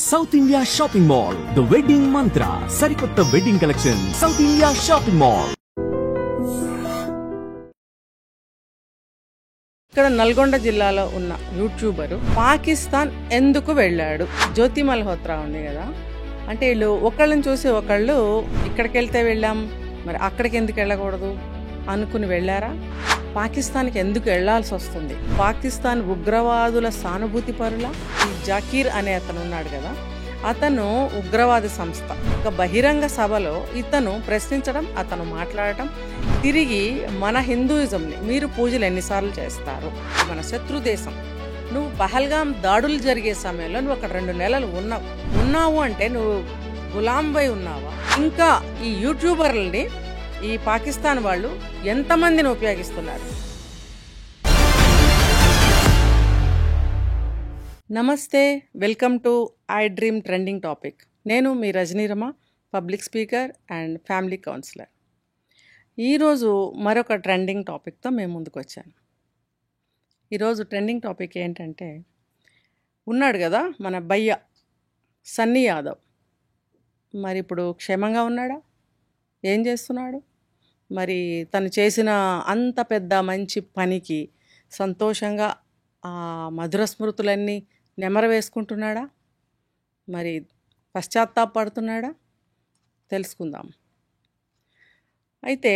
South India shopping mall the wedding మంత్ర సరికొత్త wedding collection south India shopping mall. ఇక్కడ నల్గొండ జిల్లాలో ఉన్న యూట్యూబరు పాకిస్తాన్ ఎందుకు వెళ్ళాడు? జ్యోతి మల్హోత్రా ఉంది కదా, అంటే వీళ్ళు ఒకళ్ళని చూసి ఒకళ్ళు ఇక్కడికి వెళ్తే వెళ్ళాం, మరి అక్కడికి ఎందుకు వెళ్ళకూడదు అనుకుని వెళ్ళారా? పాకిస్తాన్కి ఎందుకు వెళ్లాల్సి వస్తుంది? పాకిస్తాన్ ఉగ్రవాదుల సానుభూతి పరుల ఈ జాకీర్ అనే అతను ఉన్నాడు కదా, అతను ఉగ్రవాద సంస్థ ఒక బహిరంగ సభలో ఇతను ప్రశ్నించడం, అతను మాట్లాడటం, తిరిగి మన హిందూయిజంని మీరు పూజలు ఎన్నిసార్లు చేస్తారు, మన శత్రు దేశం, నువ్వు పహల్గాం దాడులు జరిగే సమయంలో నువ్వు అక్కడ 2 నెలలు ఉన్నావు అంటే నువ్వు గులాంబై ఉన్నావా? ఇంకా ఈ యూట్యూబర్లని ఈ పాకిస్తాన్ వాళ్ళు ఎంతమందిని ఉపయోగిస్తున్నారు? నమస్తే, welcome to iDream trending topic. నేను మీ Rajanirama, public speaker and family counsellor. ఈరోజు మరొక ట్రెండింగ్ టాపిక్తో మేము ముందుకు వచ్చాను. ఈరోజు ట్రెండింగ్ టాపిక్ ఏంటంటే, ఉన్నాడు కదా మన భయ్య సన్నీ యాదవ్, మరి ఇప్పుడు క్షేమంగా ఉన్నాడా? ఏం చేస్తున్నాడు? మరి తను చేసిన అంత పెద్ద మంచి పనికి సంతోషంగా ఆ మధుర స్మృతులన్నీ నెమరు వేసుకుంటున్నాడా? మరి పశ్చాత్తాపడుతున్నాడా? తెలుసుకుందాం. అయితే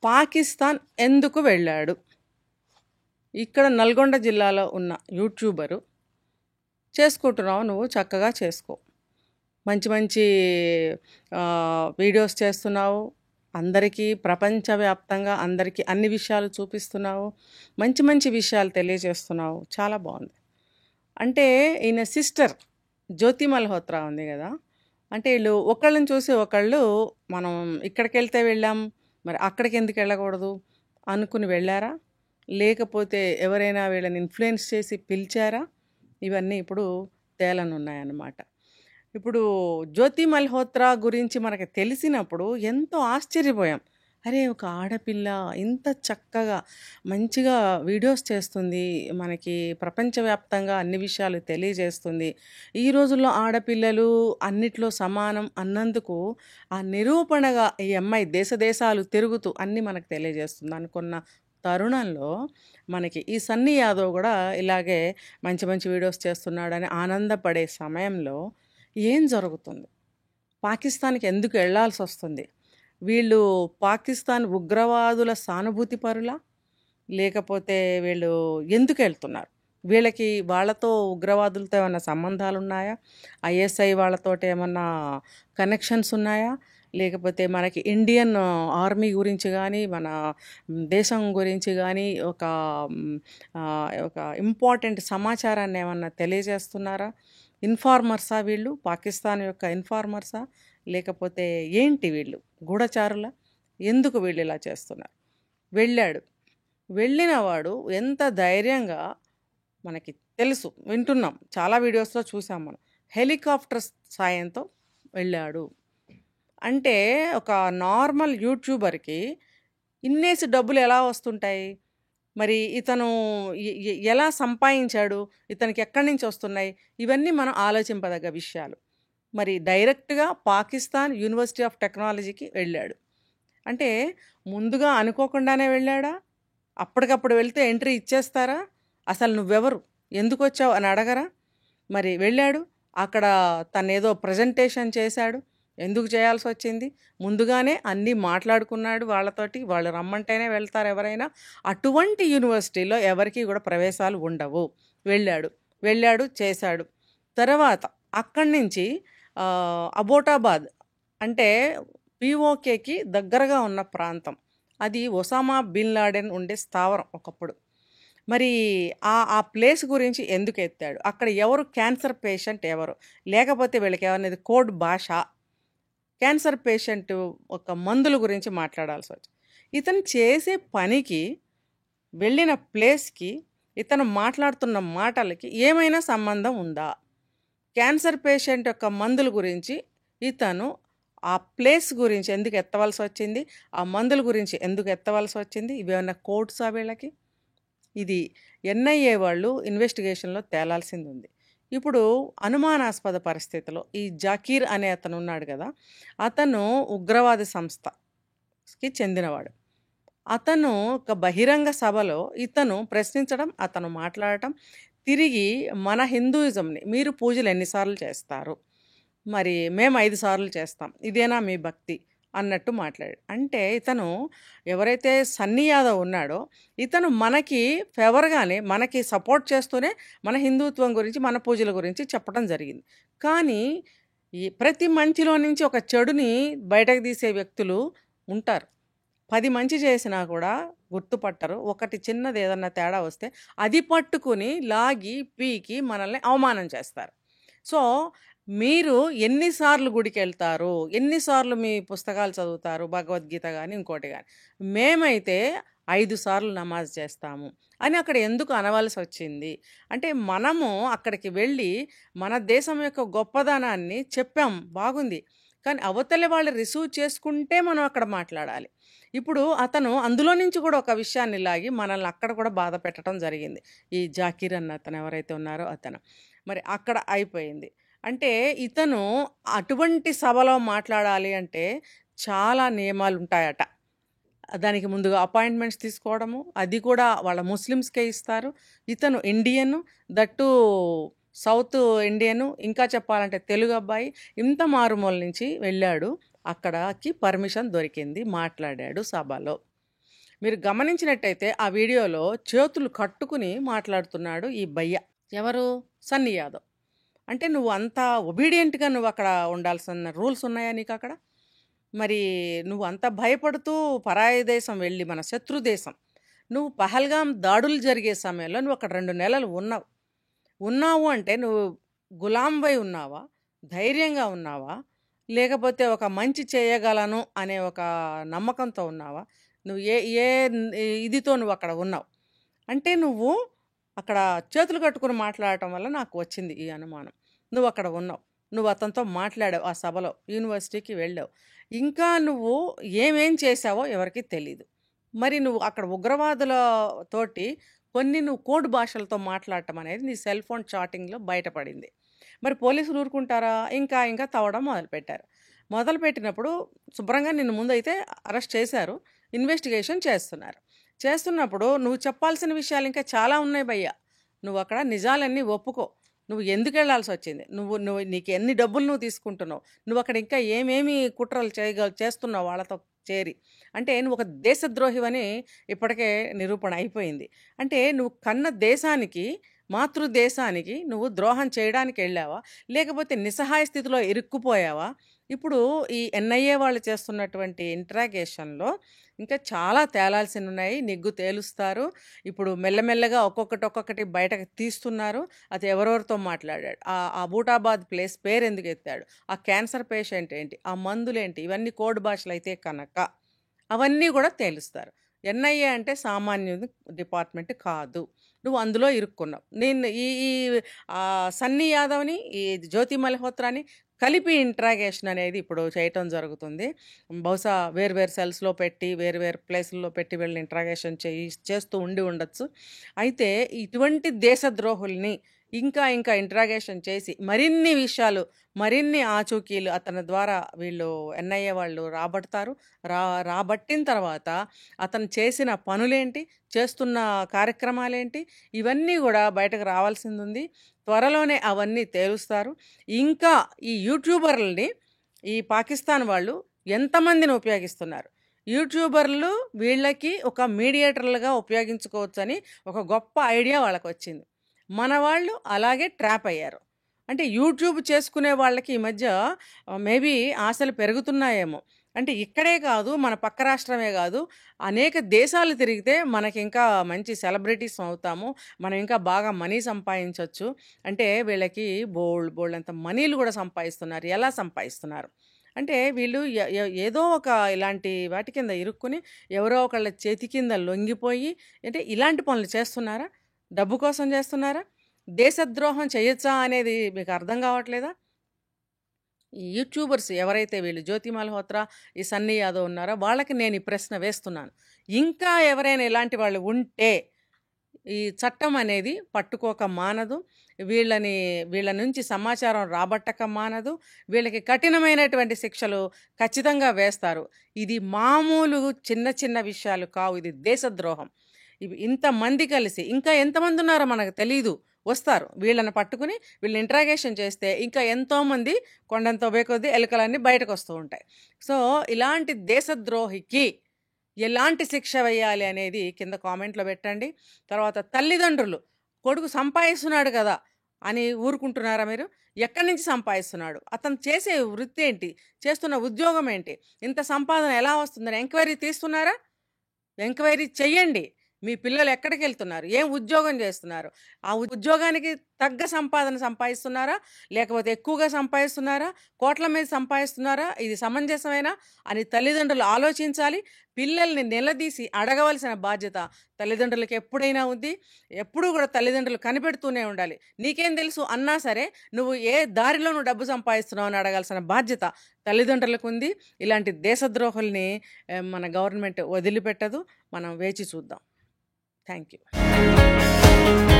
పాకిస్తాన్ ఎందుకు వెళ్ళాడు? ఇక్కడ నల్గొండ జిల్లాలో ఉన్న యూట్యూబరు చేసుకుంటున్నావు, నువ్వు చక్కగా చేసుకో, మంచి మంచి వీడియోస్ చేస్తున్నావు, అందరికీ ప్రపంచవ్యాప్తంగా అందరికీ అన్ని విషయాలు చూపిస్తున్నావు, మంచి మంచి విషయాలు తెలియజేస్తున్నావు, చాలా బాగుంది. అంటే ఈయన సిస్టర్ జ్యోతి మల్హోత్రా ఉంది కదా, అంటే వీళ్ళు ఒకళ్ళని చూసి ఒకళ్ళు మనం ఇక్కడికి వెళ్తే వెళ్ళాం, మరి అక్కడికి ఎందుకు వెళ్ళకూడదు అనుకుని వెళ్ళారా? లేకపోతే ఎవరైనా వీళ్ళని ఇన్ఫ్లుయెన్స్ చేసి పిలిచారా? ఇవన్నీ ఇప్పుడు తేలనున్నాయన్నమాట. ఇప్పుడు జ్యోతి మల్హోత్రా గురించి మనకు తెలిసినప్పుడు ఎంతో ఆశ్చర్యపోయాం. అరే, ఒక ఆడపిల్ల ఇంత చక్కగా మంచిగా వీడియోస్ చేస్తుంది, మనకి ప్రపంచవ్యాప్తంగా అన్ని విషయాలు తెలియజేస్తుంది, ఈ రోజుల్లో ఆడపిల్లలు అన్నిట్లో సమానం అన్నందుకు ఆ నిరూపణగా ఈ అమ్మాయి దేశాలు తిరుగుతూ అన్నీ మనకు తెలియజేస్తుంది అనుకున్న తరుణంలో మనకి ఈ సన్నీ యాదవ్ కూడా ఇలాగే మంచి మంచి వీడియోస్ చేస్తున్నాడని ఆనందపడే సమయంలో ఏం జరుగుతుంది? పాకిస్తాన్కి ఎందుకు వెళ్లాల్సి వస్తుంది? వీళ్ళు పాకిస్తాన్ ఉగ్రవాదుల సానుభూతి పరులా, లేకపోతే వీళ్ళు ఎందుకు వెళ్తున్నారు? వీళ్ళకి వాళ్ళతో ఉగ్రవాదులతో ఏమన్నా సంబంధాలు ఉన్నాయా? ఐఎస్ఐ వాళ్ళతో ఏమన్నా కనెక్షన్స్ ఉన్నాయా? లేకపోతే మనకి ఇండియన్ ఆర్మీ గురించి కానీ మన దేశం గురించి కానీ ఒక ఇంపార్టెంట్ సమాచారాన్ని ఏమన్నా తెలియజేస్తున్నారా? ఇన్ఫార్మర్సా వీళ్ళు? పాకిస్తాన్ యొక్క ఇన్ఫార్మర్సా? లేకపోతే ఏంటి వీళ్ళు గూఢచారులా? ఎందుకు వీళ్ళు ఇలా చేస్తున్నారు? వెళ్ళినవాడు ఎంత ధైర్యంగా, మనకి తెలుసు, వింటున్నాం, చాలా వీడియోస్లో చూసాం మనం, హెలికాప్టర్ సాయంతో వెళ్ళాడు. అంటే ఒక నార్మల్ యూట్యూబర్కి ఇన్నేసి డబ్బులు ఎలా వస్తుంటాయి? మరి ఇతను ఎలా సంపాదించాడు? ఇతనికి ఎక్కడి నుంచి వస్తున్నాయి? ఇవన్నీ మనం ఆలోచింపదగ్గ విషయాలు. మరి డైరెక్ట్గా పాకిస్తాన్ యూనివర్సిటీ ఆఫ్ టెక్నాలజీకి వెళ్ళాడు అంటే ముందుగా అనుకోకుండానే వెళ్ళాడా? అప్పటికప్పుడు వెళ్తే ఎంట్రీ ఇచ్చేస్తారా? అసలు నువ్వెవరు, ఎందుకు వచ్చావు అని అడగరా? మరి వెళ్ళాడు, అక్కడ తను ఏదో ప్రజెంటేషన్ చేశాడు. ఎందుకు చేయాల్సి వచ్చింది? ముందుగానే అన్నీ మాట్లాడుకున్నాడు వాళ్ళతోటి, వాళ్ళు రమ్మంటేనే వెళ్తారు ఎవరైనా. అటువంటి యూనివర్సిటీలో ఎవరికి కూడా ప్రవేశాలు ఉండవు. వెళ్ళాడు చేశాడు. తర్వాత అక్కడి నుంచి అబోటాబాద్ అంటే పిఓకేకి దగ్గరగా ఉన్న ప్రాంతం, అది ఒసామా బిన్ లాడెన్ ఉండే స్థావరం ఒకప్పుడు. మరి ఆ ప్లేస్ గురించి ఎందుకు ఎత్తాడు? అక్కడ ఎవరు క్యాన్సర్ పేషెంట్ ఎవరు, లేకపోతే వీళ్ళకి ఏమనేది కోడ్ భాష, క్యాన్సర్ పేషెంట్ ఒక మందుల గురించి మాట్లాడాల్సి వచ్చింది. ఇతను చేసే పనికి, వెళ్ళిన ప్లేస్కి, ఇతను మాట్లాడుతున్న మాటలకి ఏమైనా సంబంధం ఉందా? క్యాన్సర్ పేషెంట్ యొక్క మందుల గురించి ఇతను ఆ ప్లేస్ గురించి ఎందుకు ఎత్తవలసి వచ్చింది? ఆ మందుల గురించి ఎందుకు ఎత్తవలసి వచ్చింది? ఇవేమన్నా కోడ్సా వీళ్ళకి? ఇది ఎన్ఐఏ వాళ్ళు ఇన్వెస్టిగేషన్లో తేలాల్సింది ఉంది. ఇప్పుడు అనుమానాస్పద పరిస్థితిలో ఈ జకీర్ అనే అతను ఉన్నాడు కదా! అతను ఉగ్రవాద సంస్థకి చెందినవాడు. అతను ఒక బహిరంగ సభలో ఇతను ప్రశ్నించడం, అతను మాట్లాడటం, తిరిగి మన హిందూయిజంని మీరు పూజలు ఎన్ని సార్లు చేస్తారు? మరి మేము 5 సార్లు చేస్తాం. ఇదేనా మీ భక్తి? అన్నట్టు మాట్లాడాడు. అంటే ఇతను ఎవరైతే సన్నీ యాదవ్ ఉన్నాడో, ఇతను మనకి ఫేవర్‌గానే మనకి సపోర్ట్ చేస్తూనే మన హిందుత్వం గురించి, మన పూజల గురించి చెప్పడం జరిగింది. కానీ ఈ ప్రతి మంచిలో నుంచి ఒక చెడుని బయటకు తీసే వ్యక్తులు ఉంటారు. 10 మంచి చేసినా కూడా గుర్తుపట్టరు. ఒకటి చిన్నది ఏదన్నా తేడా వస్తే అది పట్టుకుని లాగి, పీకి మనల్ని అవమానం చేస్తారు. సో, మీరు ఎన్ని సార్లు గుడికెళ్తారు? ఎన్ని సార్లు మీ పుస్తకాలు చదువుతారు? భగవద్గీత గాని, ఇంకోటి గాని. మేమైతే 5 సార్లు నమాజ్ చేస్తాము అని అక్కడ ఎందుకు అనవలసొచ్చింది? అంటే మనము అక్కడికి వెళ్ళి మన దేశం యొక్క గొప్పదనాన్ని చెప్పాం బాగుంది. కానీ అవతలి వాళ్ళు రిసీవ్ చేసుకుంటే మనం అక్కడ మాట్లాడాలి. ఇప్పుడు అతను అందులో నుంచి కూడా ఒక విషయాన్ని లాగి మనల్ని అక్కడ కూడా బాధ పెట్టడం జరిగింది. ఈ జాకీర్ అన్న అతను ఎవరైతే ఉన్నారో అతను. మరి అక్కడ అయిపోయింది. అంటే ఇతను అటువంటి సభలో మాట్లాడాలి అంటే చాలా నియమాలుంటాయట. దానికి ముందుగా అపాయింట్మెంట్స్ తీసుకోవడము, అది కూడా వాళ్ళ ముస్లిమ్స్‌కే ఇస్తారు. ఇతను Indian, that two south Indian, ఇంకా చెప్పాలంటే తెలుగు అబ్బాయి. ఇంత మారుమూల నుంచి వెళ్ళాడు. అక్కడకి పర్మిషన్ దొరికింది. మాట్లాడాడు సభలో. మీరు గమనించినట్టయితే ఆ వీడియోలో చేతులు కట్టుకుని మాట్లాడుతున్నాడు ఈ బయ్య. ఎవరు? సన్నీ యాదవ్. అంటే నువ్వు అంత ఒబీడియంట్‌గా నువ్వు అక్కడ ఉండాల్సిన రూల్స్ ఉన్నాయా నీకక్కడ? మరి నువ్వు అంత భయపడుతూ పరాయి దేశం వెళ్ళి, మన శత్రు దేశం, నువ్వు పహల్గాం దాడులు జరిగే సమయంలో నువ్వు అక్కడ 2 నెలలు ఉన్నావు. ఉన్నావు అంటే నువ్వు గులాంవై ఉన్నావా? ధైర్యంగా ఉన్నావా? లేకపోతే ఒక మంచి చేయగలను అనే ఒక నమ్మకంతో ఉన్నావా? నువ్వు ఏ ఏ ఇదితో నువ్వు అక్కడ ఉన్నావు? అంటే నువ్వు అక్కడ చేతులు కట్టుకుని మాట్లాడటం వల్ల నాకు వచ్చింది ఈ అనుమానం. నువ్వు అక్కడ ఉన్నావు. నువ్వు అతనితో మాట్లాడావు ఆ సభలో. యూనివర్సిటీకి వెళ్ళావు. ఇంకా నువ్వు ఏమేం చేశావో ఎవరికీ తెలీదు. మరి నువ్వు అక్కడ ఉగ్రవాదుల తోటి కొన్ని నువ్వు కోడ్ భాషలతో మాట్లాడటం అనేది నీ సెల్ ఫోన్ చాటింగ్‌లో బయటపడింది. మరి పోలీసులు ఊరుకుంటారా? ఇంకా ఇంకా తవ్వడం మొదలుపెట్టారు. మొదలుపెట్టినప్పుడు శుభ్రంగా నిన్ను ముందైతే అరెస్ట్ చేశారు. ఇన్వెస్టిగేషన్ చేస్తున్నారు. చేస్తున్నప్పుడు నువ్వు చెప్పాల్సిన విషయాలు ఇంకా చాలా ఉన్నాయి భయ్యా. నువ్వు అక్కడ నిజాలన్నీ ఒప్పుకో. నువ్వు ఎందుకెళ్ళాల్సొచ్చింది? నువ్వు నువ్వు నీకు ఎన్ని డబ్బులు నువ్వు తీసుకుంటున్నావు? నువ్వు అక్కడ ఇంకా ఏమేమి కుట్రలు చేస్తున్నావు వాళ్ళతో చేరి? అంటే నువ్వు ఒక దేశద్రోహివని ఇప్పటికే నిరూపణ అయిపోయింది. అంటే నువ్వు కన్న దేశానికి, మాతృదేశానికి నువ్వు ద్రోహం చేయడానికి వెళ్ళావా? లేకపోతే నిస్సహాయ స్థితిలో ఇరుక్కుపోయావా? ఇప్పుడు ఈ ఎన్ఐఏ వాళ్ళు చేస్తున్నటువంటి ఇంట్రాగేషన్‌లో ఇంకా చాలా తేలాల్సినున్నాయి. నిగ్గు తేలుస్తారు. ఇప్పుడు మెల్లమెల్లగా ఒక్కొక్కటి బయటకు తీస్తున్నారు. అది ఎవరెవరితో మాట్లాడాడు? అబూటాబాద్ ప్లేస్ పేరెందుకు ఎత్తాడు? ఆ క్యాన్సర్ పేషెంట్ ఏంటి? ఆ మందులేంటి? ఇవన్నీ కోడ్ భాషలైతే కనుక అవన్నీ కూడా తేలుస్తారు. ఎన్ఐఏ అంటే సామాన్య డిపార్ట్మెంట్ కాదు. నువ్వు అందులో ఇరుక్కున్నావు. నేను ఈ ఈ సన్నీ యాదవ్‌ని, ఈ జ్యోతి మల్హోత్రాని కలిపి ఇంట్రాగేషన్ అనేది ఇప్పుడు చేయటం జరుగుతుంది. బహుశా వేరు సెల్స్‌లో పెట్టి, వేరు ప్లేసుల్లో పెట్టి వీళ్ళని ఇంట్రాగేషన్ చేస్తూ ఉండొచ్చు. అయితే ఇటువంటి దేశద్రోహుల్ని ఇంకా ఇంట్రాగేషన్ చేసి మరిన్ని విషయాలు, మరిన్ని ఆచూకీలు అతని ద్వారా వీళ్ళు ఎన్ఐఏ వాళ్ళు రాబడతారు. రాబట్టిన తర్వాత అతను చేసిన పనులేంటి, చేస్తున్న కార్యక్రమాలేంటి, ఇవన్నీ కూడా బయటకు రావాల్సిందుంది. త్వరలోనే అవన్నీ తేలుస్తారు. ఇంకా ఈ యూట్యూబర్లని ఈ పాకిస్తాన్ వాళ్ళు ఎంతమందిని ఉపయోగిస్తున్నారు? యూట్యూబర్లు వీళ్ళకి ఒక మీడియేటర్లుగా ఉపయోగించుకోవచ్చని ఒక గొప్ప ఐడియా వాళ్ళకొచ్చింది. మన వాళ్ళు అలాగే ట్రాప్ అయ్యారు. అంటే యూట్యూబ్ చేసుకునే వాళ్ళకి ఈ మధ్య మేబీ ఆశలు పెరుగుతున్నాయేమో. అంటే ఇక్కడే కాదు, మన పక్క రాష్ట్రమే కాదు, అనేక దేశాలు తిరిగితే మనకింకా మంచి సెలబ్రిటీస్ అవుతాము. మనం ఇంకా బాగా మనీ సంపాదించొచ్చు. అంటే వీళ్ళకి బోలెడంత మనీలు కూడా సంపాదిస్తున్నారు. ఎలా సంపాదిస్తున్నారు? అంటే వీళ్ళు ఏదో ఒక ఇలాంటి వాటి కింద ఇరుక్కుని ఎవరో ఒకళ్ళ చేతి కింద లొంగిపోయి, అంటే ఇలాంటి పనులు చేస్తున్నారా? డబ్బు కోసం చేస్తున్నారా? దేశద్రోహం చేయొచ్చా అనేది మీకు అర్థం కావట్లేదా? ఈ యూట్యూబర్స్ ఎవరైతే వీళ్ళు జ్యోతి మల్హోత్రా, ఈ సన్నీ యాదవ్ ఉన్నారో వాళ్ళకి నేను ఈ ప్రశ్న వేస్తున్నాను. ఇంకా ఎవరైనా ఇలాంటి వాళ్ళు ఉంటే ఈ చట్టం అనేది పట్టుకోక మానదు. వీళ్ళ నుంచి సమాచారం రాబట్టక మానదు. వీళ్ళకి కఠినమైనటువంటి శిక్షలు ఖచ్చితంగా వేస్తారు. ఇది మామూలు చిన్న చిన్న విషయాలు కావు. ఇది దేశద్రోహం. ఇవి ఇంతమంది కలిసి ఇంకా ఎంతమంది ఉన్నారో మనకు తెలీదు, వస్తారు. వీళ్ళని పట్టుకుని వీళ్ళని ఇంట్రాగేషన్ చేస్తే ఇంకా ఎంతోమంది కొండంతో బేకొద్దీ ఎలుకలన్నీ బయటకు వస్తూ ఉంటాయి. సో ఇలాంటి దేశద్రోహికి ఎలాంటి శిక్ష వేయాలి అనేది కింద కామెంట్లో పెట్టండి. తర్వాత తల్లిదండ్రులు, కొడుకు సంపాదిస్తున్నాడు కదా అని ఊరుకుంటున్నారా మీరు? ఎక్కడి నుంచి సంపాదిస్తున్నాడు, అతను చేసే వృత్తి ఏంటి, చేస్తున్న ఉద్యోగం ఏంటి, ఇంత సంపాదన ఎలా వస్తుందని ఎంక్వైరీ తీస్తున్నారా? ఎంక్వైరీ చెయ్యండి. మీ పిల్లలు ఎక్కడికి వెళ్తున్నారు, ఏం ఉద్యోగం చేస్తున్నారు, ఆ ఉద్యోగానికి తగ్గ సంపాదన సంపాదిస్తున్నారా, లేకపోతే ఎక్కువగా సంపాదిస్తున్నారా, కోట్ల మీద సంపాదిస్తున్నారా, ఇది సమంజసమేనా అని తల్లిదండ్రులు ఆలోచించాలి. పిల్లల్ని నిలదీసి అడగవలసిన బాధ్యత తల్లిదండ్రులకి ఎప్పుడైనా ఉంది. ఎప్పుడూ కూడా తల్లిదండ్రులు కనిపెడుతూనే ఉండాలి. నీకేం తెలుసు అన్నా సరే నువ్వు ఏ దారిలో నువ్వు డబ్బు సంపాదిస్తున్నావు అని అడగాల్సిన బాధ్యత తల్లిదండ్రులకు ఉంది. ఇలాంటి దేశద్రోహుల్ని మన గవర్నమెంట్ వదిలిపెట్టదు. మనం వేచి చూద్దాం. Thank you.